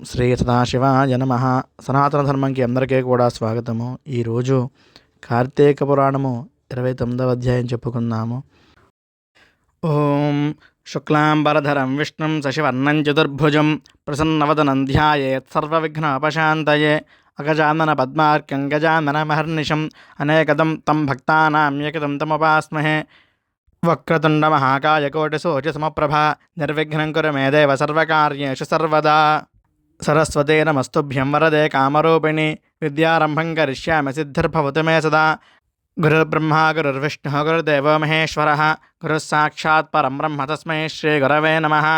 శ్రీ సదాశివాయ నమః. సనాతన ధర్మంకి అందరికీ కూడా స్వాగతము. ఈరోజు కార్తీక పురాణము 29వ అధ్యాయం చెప్పుకుందాము. ఓం శుక్లాంబరధరం విష్ణుం శశివర్ణం చతుర్భుజం ప్రసన్నవదనం ధ్యాయేత్ సర్వవిఘ్నోపశాంతయే అగజానన పద్మార్కం గజానన మహర్నిశం అనేకదం తం భక్తానాం ఏకదం తముపాస్మహే. వక్రతుండ మహాకాయ కోటిసూర్య సమప్రభ నిర్విఘ్నం కురు మే దేవ సర్వకార్యేషు సర్వదా. సరస్వతే నమస్తుభ్యం వరదే కామరూపిణి విద్యారంభం కరిష్యామి సిద్ధిర్భవతు మే సదా. గురుర్బ్రహ్మా గురుర్విష్ణుః గురుర్దేవో మహేశ్వరः గురుః సాక్షాత్ పరం బ్రహ్మ తస్మై శ్రీ గురవే నమః.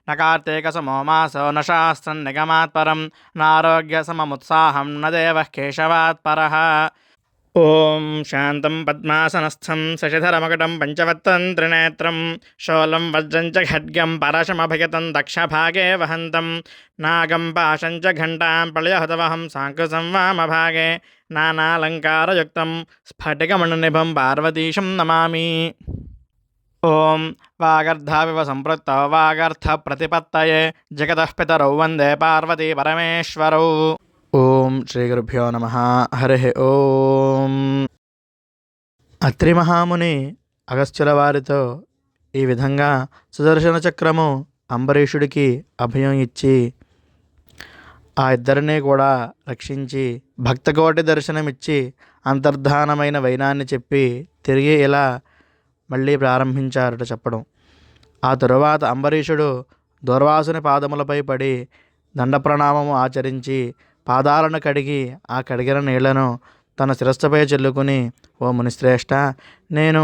న కార్తీక సమో మాసో న శాస్త్రం నిగమాత్ పరం నారోగ్య సమముత్సాహం న దేవః కేశవాత్ పరః. ఓం శాంతం పద్మాసనస్థం శశిధరమకటం పంచవత్తం త్రినేత్రం శూలం వజ్రం చ ఖడ్గం పరశమభయతం దక్షభాగే వహంతం నాగం పాశం చ ఘంటాం ప్రళయహతవహం సాంకృసం వామభాగే నానాలంకారయుక్తం స్ఫటికమణినిభం పార్వతీశం నమామి. ఓం వాగర్ధావివ సంపృక్తౌ వాగర్థ ప్రతిపత్తయే జగతః పితరౌ వందే పార్వతీ పరమేశ్వరౌ. ఓం శ్రీ గురుభ్యో నమః. హరి ఓం. అత్రి మహాముని అగస్త్యుల వారితో ఈ విధంగా సుదర్శన చక్రము అంబరీషుడికి అభయం ఇచ్చి ఆ ఇద్దరిని కూడా రక్షించి భక్తకోటి దర్శనమిచ్చి అంతర్ధానమైన వైనాన్ని చెప్పి తిరిగి ఇలా మళ్ళీ ప్రారంభించారట చెప్పడం. ఆ తరువాత అంబరీషుడు దూర్వాసుని పాదములపై పడి దండ ప్రణామము ఆచరించి పాదాలను కడిగి ఆ కడిగిన నీళ్లను తన శిరస్సుపై చెల్లుకుని, ఓ మునిశ్రేష్ఠ, నేను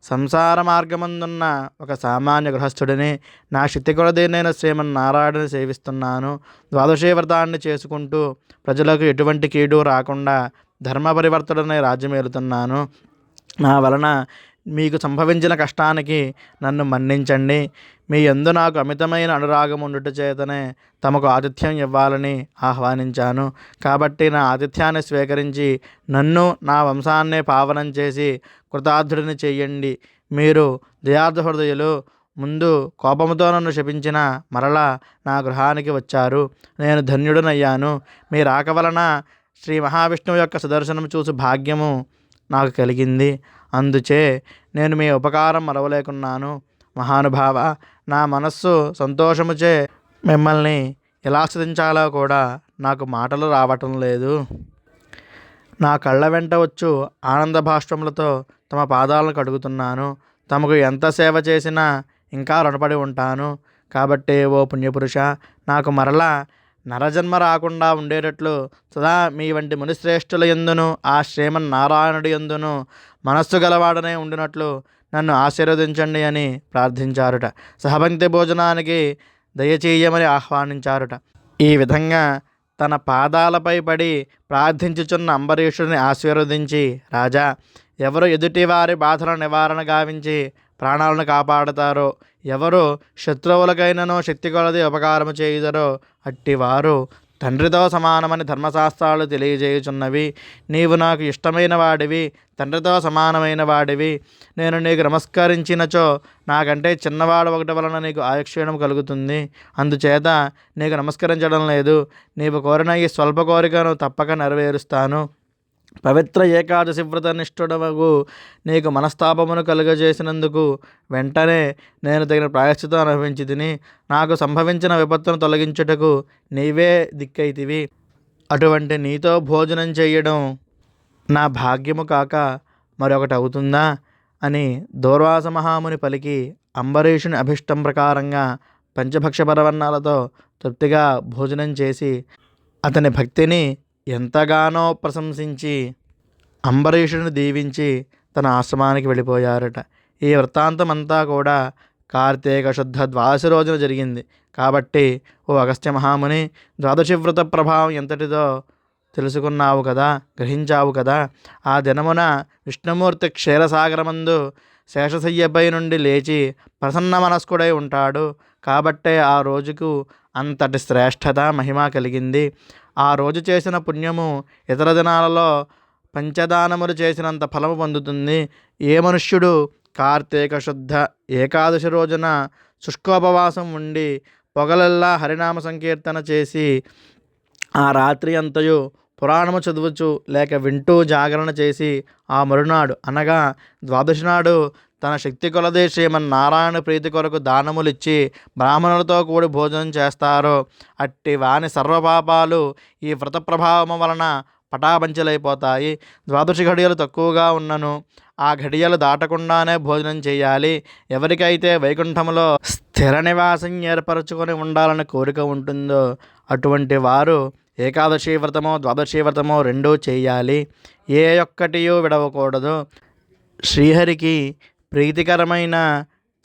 సంసార మార్గమందున్న ఒక సామాన్య గృహస్థుడిని. నా శక్తి కొలది నేను శ్రీమన్నారాయణని సేవిస్తున్నాను. ద్వాదశీ వ్రతాన్ని చేసుకుంటూ ప్రజలకు ఎటువంటి కీడు రాకుండా ధర్మ పరివర్తనై రాజ్యమేలుతున్నాను. నా వలన మీకు సంభవించిన కష్టానికి నన్ను మన్నించండి. మీ యందు నాకు అమితమైన అనురాగం ఉండుట చేతనే తమకు ఆతిథ్యం ఇవ్వాలని ఆహ్వానించాను. కాబట్టి నా ఆతిథ్యాన్ని స్వీకరించి నన్ను నా వంశాన్నే పావనం చేసి కృతార్థుడిని చెయ్యండి. మీరు దయార్థ హృదయులు. ముందు కోపంతో నన్ను శపించిన మరలా నా గృహానికి వచ్చారు. నేను ధన్యుడనయ్యాను. మీ రాక వలన శ్రీ మహావిష్ణువు యొక్క సుదర్శనం చూసి భాగ్యము నాకు కలిగింది. అందుచే నేను మీ ఉపకారం మరవలేకున్నాను. మహానుభావ, నా మనస్సు సంతోషముచే మిమ్మల్ని ఎలా స్తుతించాలో కూడా నాకు మాటలు రావటం లేదు. నా కళ్ళ వెంట వచ్చు ఆనంద భాష్పములతో తమ పాదాలను కడుగుతున్నాను. తమకు ఎంత సేవ చేసినా ఇంకా రుణపడి ఉంటాను. కాబట్టి ఓ పుణ్యపురుష, నాకు మరలా నరజన్మ రాకుండా ఉండేటట్లు సదా మీ వంటి మునిశ్రేష్ఠుల యందును ఆ శ్రీమన్నారాయణుడి యందును మనస్సు గలవాడనే ఉండినట్లు నన్ను ఆశీర్వదించండి అని ప్రార్థించారుట. సహపంక్తి భోజనానికి దయచేయమని ఆహ్వానించారుట. ఈ విధంగా తన పాదాలపై పడి ప్రార్థించుచున్న అంబరీషుడిని ఆశీర్వదించి, రాజా, ఎవరు ఎదుటి వారి బాధల నివారణ గావించి ప్రాణాలను కాపాడుతారో, ఎవరు శత్రువులకైనను శక్తి కొలది ఉపకారము చేయుదరో అట్టివారు తండ్రితో సమానమని ధర్మశాస్త్రాలు తెలియజేయుచున్నవి. నీవు నాకు ఇష్టమైన వాడివి, తండ్రితో సమానమైన వాడివి. నేను నీకు నమస్కరించినచో నాకంటే చిన్నవాడు ఒకటి వలన నీకు ఆయుక్షీణం కలుగుతుంది. అందుచేత నీకు నమస్కరించడం లేదు. నీవు కోరిన ఈ స్వల్ప కోరికను తప్పక నెరవేరుస్తాను. పవిత్ర ఏకాదశి వ్రత నిష్ఠుడవగు నీకు మనస్తాపమును కలుగజేసినందుకు వెంటనే నేను తగిన ప్రాయశ్చితం అనుభవించి తిని నాకు సంభవించిన విపత్తును తొలగించుటకు నీవే దిక్కైతివి. అటువంటి నీతో భోజనం చేయడం నా భాగ్యము కాక మరొకటి అవుతుందా అని దూర్వాస మహాముని పలికి అంబరీషుని అభిష్టం ప్రకారంగా పంచభక్ష పరవన్నాలతో తృప్తిగా భోజనం చేసి అతని భక్తిని ఎంతగానో ప్రశంసించి అంబరీషుని దీవించి తన ఆశ్రమానికి వెళ్ళిపోయారట. ఈ వృత్తాంతమంతా కూడా కార్తీక శుద్ధ ద్వాదశి రోజున జరిగింది. కాబట్టి ఓ అగస్త్య మహాముని, ద్వాదశి వ్రత ప్రభావం ఎంతటిదో తెలుసుకున్నావు కదా, గ్రహించావు కదా. ఆ దినమున విష్ణుమూర్తి క్షీరసాగరమందు శేషశయ్యపై నుండి లేచి ప్రసన్న మనస్కుడై ఉంటాడు. కాబట్టే ఆ రోజుకు అంతటి శ్రేష్టత మహిమ కలిగింది. ఆ రోజు చేసిన పుణ్యము ఇతర దినాలలో పంచదానములు చేసినంత ఫలము పొందుతుంది. ఏ మనుష్యుడు కార్తీక శుద్ధ ఏకాదశి రోజున శుష్కోపవాసం ఉండి పొగలల్లా హరినామ సంకీర్తన చేసి ఆ రాత్రి అంతయు పురాణము చదువుచు లేక వింటూ జాగరణ చేసి ఆ మరునాడు అనగా ద్వాదశి నాడు తన శక్తి కొలది శ్రీమన్నారాయణ ప్రీతి కొరకు దానములిచ్చి బ్రాహ్మణులతో కూడి భోజనం చేస్తారో అట్టి వాని సర్వపాపాలు ఈ వ్రత ప్రభావము వలన పటాపంచలైపోతాయి. ద్వాదశి ఘడియలు తక్కువగా ఉన్నను ఆ ఘడియలు దాటకుండానే భోజనం చేయాలి. ఎవరికైతే వైకుంఠములో స్థిర నివాసం ఏర్పరచుకొని ఉండాలని కోరిక ఉంటుందో అటువంటి వారు ఏకాదశి వ్రతమో ద్వాదశి వ్రతమో రెండూ చేయాలి. ఏ ఒక్కటియో విడవకూడదు. శ్రీహరికి ప్రీతికరమైన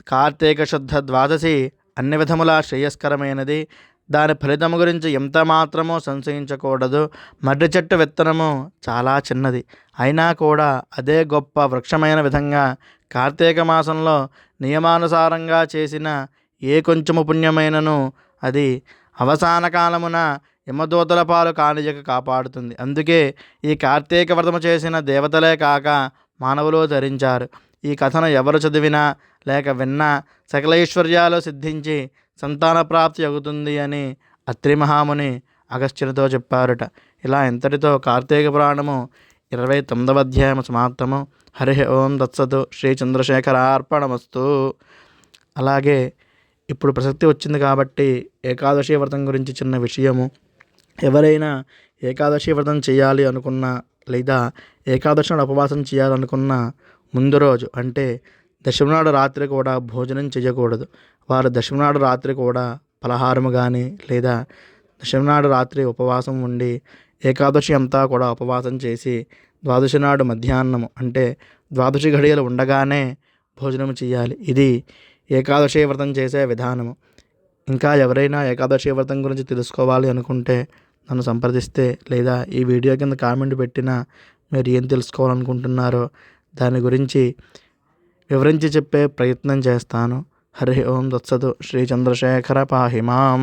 కార్తీక శుద్ధ ద్వాదశి అన్ని విధములా శ్రేయస్కరమైనది. దాని ఫలితము గురించి ఎంత మాత్రమో సంశయించకూడదు. మర్రి చెట్టు విత్తనము చాలా చిన్నది అయినా కూడా అదే గొప్ప వృక్షమైన విధంగా కార్తీక మాసంలో నియమానుసారంగా చేసిన ఏ కొంచెము పుణ్యమైనను అది అవసాన కాలమున యమదూతల పాలు కానియక కాపాడుతుంది. అందుకే ఈ కార్తీక వ్రతము చేసిన దేవతలే కాక మానవులు ధరించారు. ఈ కథను ఎవరు చదివినా లేక విన్నా సకలైశ్వర్యాలు సిద్ధించి సంతాన ప్రాప్తి అవుతుంది అని అత్రి మహాముని అగస్త్యునితో చెప్పారట. ఇలా ఇంతటితో కార్తీక పురాణము 29వ అధ్యాయము సమాప్తము. హరి ఓం తత్సతు. శ్రీ చంద్రశేఖరార్పణమస్తు. అలాగే ఇప్పుడు ప్రసక్తి వచ్చింది కాబట్టి ఏకాదశి వ్రతం గురించి చిన్న విషయము. ఎవరైనా ఏకాదశి వ్రతం చేయాలి అనుకున్నా లేదా ఏకాదశి నాడు ఉపవాసం చేయాలనుకున్న ముందు రోజు అంటే దశమి నాడు రాత్రి కూడా భోజనం చేయకూడదు. వారు దశమి నాడు రాత్రి కూడా పలహారము కానీ లేదా దశమి నాడు రాత్రి ఉపవాసం ఉండి ఏకాదశి అంతా కూడా ఉపవాసం చేసి ద్వాదశి నాడు మధ్యాహ్నము అంటే ద్వాదశి ఘడియలు ఉండగానే భోజనం చేయాలి. ఇది ఏకాదశి వ్రతం చేసే విధానము. ఇంకా ఎవరైనా ఏకాదశి వ్రతం గురించి తెలుసుకోవాలి అనుకుంటే నన్ను సంప్రదిస్తే లేదా ఈ వీడియో కింద కామెంట్ పెట్టినా మీరు ఏం తెలుసుకోవాలనుకుంటున్నారో దాని గురించి వివరించి చెప్పే ప్రయత్నం చేస్తాను. హరి ఓం తత్సతు. శ్రీ చంద్రశేఖర పాహిమాం.